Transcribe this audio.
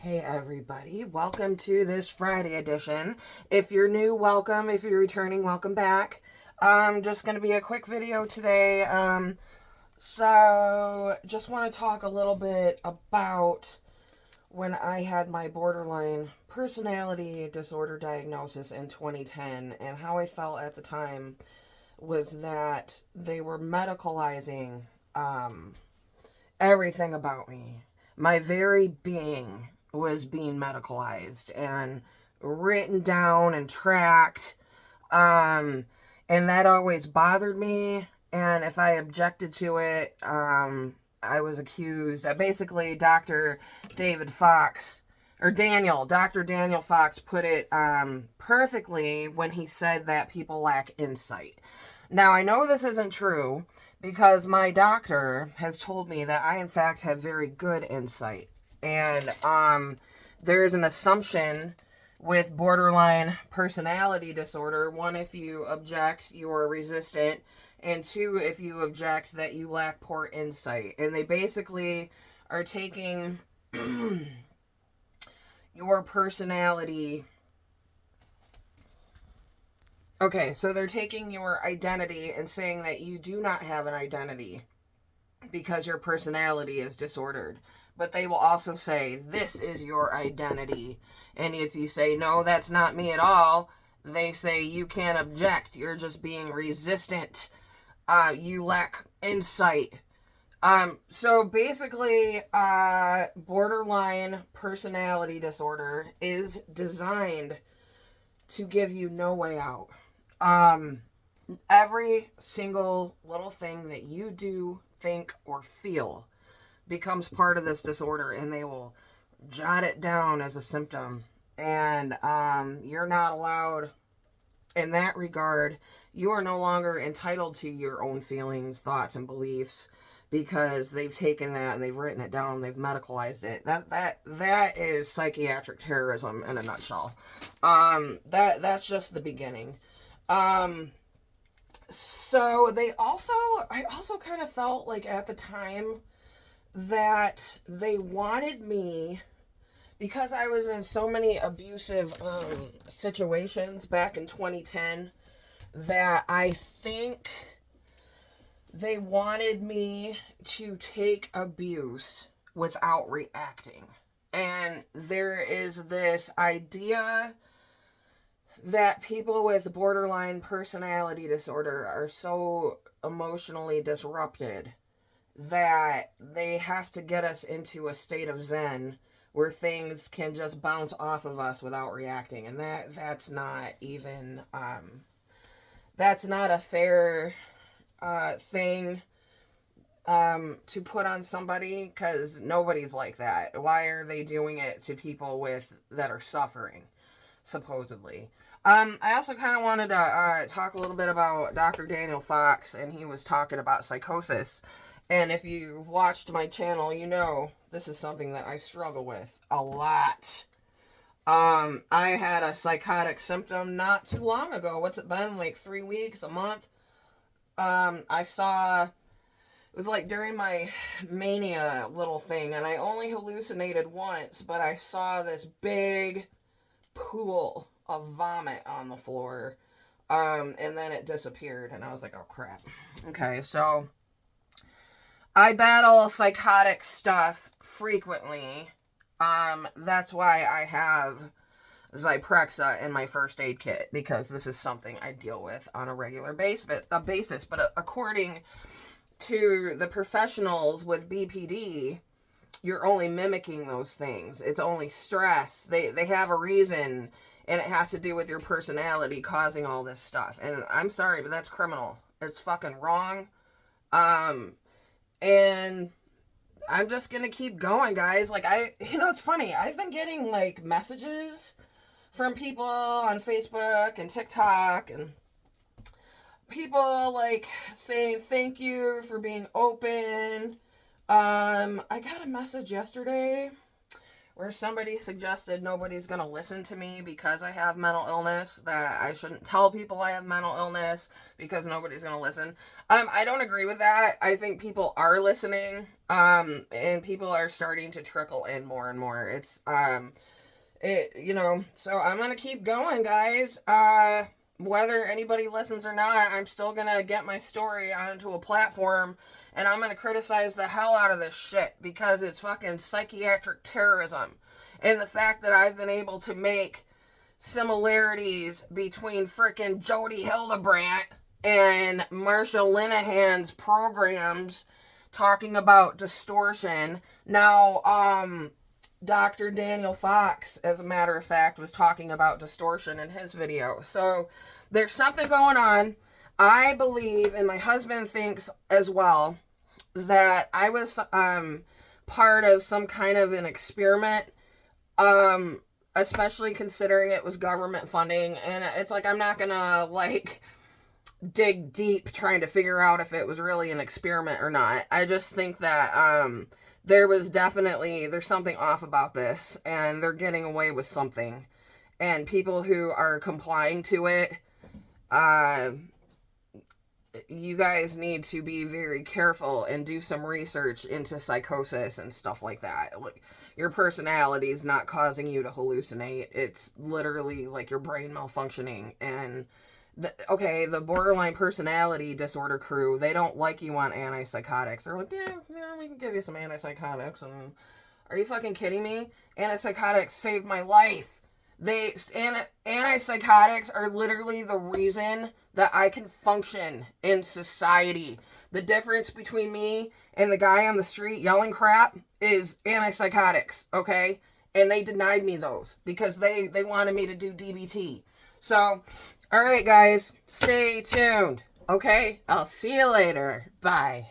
Hey everybody, welcome to this Friday edition. If you're new, welcome. If you're returning, welcome back. Just gonna be a quick video today. So just want to talk a little bit about when I had my borderline personality disorder diagnosis in 2010 and how I felt at the time was that they were medicalizing everything about me. My very being was being medicalized and written down and tracked. And that always bothered me. And if I objected to it, I was accused. Basically, Dr. Daniel Fox put it perfectly when he said that people lack insight. Now, I know this isn't true because my doctor has told me that I, in fact, have very good insight. And there's an assumption with borderline personality disorder. One, if you object, you are resistant. And two, if you object, that you lack poor insight. And they basically are taking your personality. Okay, so they're taking your identity and saying that you do not have an identity because your personality is disordered. But they will also say, this is your identity. And if you say, no, that's not me at all, they say, you can't object. You're just being resistant. You lack insight. So basically, borderline personality disorder is designed to give you no way out. Every single little thing that you do, think, or feel becomes part of this disorder, and they will jot it down as a symptom. And you're not allowed, in that regard, you are no longer entitled to your own feelings, thoughts, and beliefs because they've taken that and they've written it down, they've medicalized it. That is psychiatric terrorism in a nutshell. That's just the beginning. So I also kind of felt like at the time that they wanted me, because I was in so many abusive situations back in 2010, that I think they wanted me to take abuse without reacting. And there is this idea that people with borderline personality disorder are so emotionally disrupted that they have to get us into a state of zen where things can just bounce off of us without reacting. And that's not even that's not a fair thing to put on somebody, because nobody's like that. Why are they doing it to people that are suffering, supposedly? I also kind of wanted to talk a little bit about Dr. Daniel Fox, and he was talking about psychosis. And if you've watched my channel, you know this is something that I struggle with a lot. I had a psychotic symptom not too long ago. What's it been? Like 3 weeks, a month? It was like during my mania little thing, and I only hallucinated once, but I saw this big pool of vomit on the floor. And then it disappeared, and I was like, oh crap. Okay, so I battle psychotic stuff frequently. That's why I have Zyprexa in my first aid kit, because this is something I deal with on a regular basis. But according to the professionals with BPD, you're only mimicking those things. It's only stress. They have a reason, and it has to do with your personality causing all this stuff. And I'm sorry, but that's criminal. It's fucking wrong. And I'm just gonna keep going, guys. Like, it's funny. I've been getting, like, messages from people on Facebook and TikTok, and people, like, saying thank you for being open. I got a message yesterday where somebody suggested nobody's going to listen to me because I have mental illness, that I shouldn't tell people I have mental illness because nobody's going to listen. I don't agree with that. I think people are listening, and people are starting to trickle in more and more. It's, so I'm going to keep going, guys. Whether anybody listens or not, I'm still going to get my story onto a platform, and I'm going to criticize the hell out of this shit because it's fucking psychiatric terrorism. And the fact that I've been able to make similarities between frickin' Jody Hildebrandt and Marshall Linehan's programs talking about distortion. Now, Dr. Daniel Fox, as a matter of fact, was talking about distortion in his video. So there's something going on. I believe, and my husband thinks as well, that I was part of some kind of an experiment, especially considering it was government funding. And it's like, I'm not gonna dig deep trying to figure out if it was really an experiment or not. I just think that there's something off about this, and they're getting away with something, and people who are complying to it, you guys need to be very careful and do some research into psychosis and stuff like that. Like, your personality is not causing you to hallucinate. It's literally like your brain malfunctioning. And the borderline personality disorder crew, they don't like you on antipsychotics. They're like, yeah, we can give you some antipsychotics. And are you fucking kidding me? Antipsychotics saved my life. Antipsychotics are literally the reason that I can function in society. The difference between me and the guy on the street yelling crap is antipsychotics, okay? And they denied me those because they wanted me to do DBT. So, alright guys, stay tuned, okay? I'll see you later. Bye.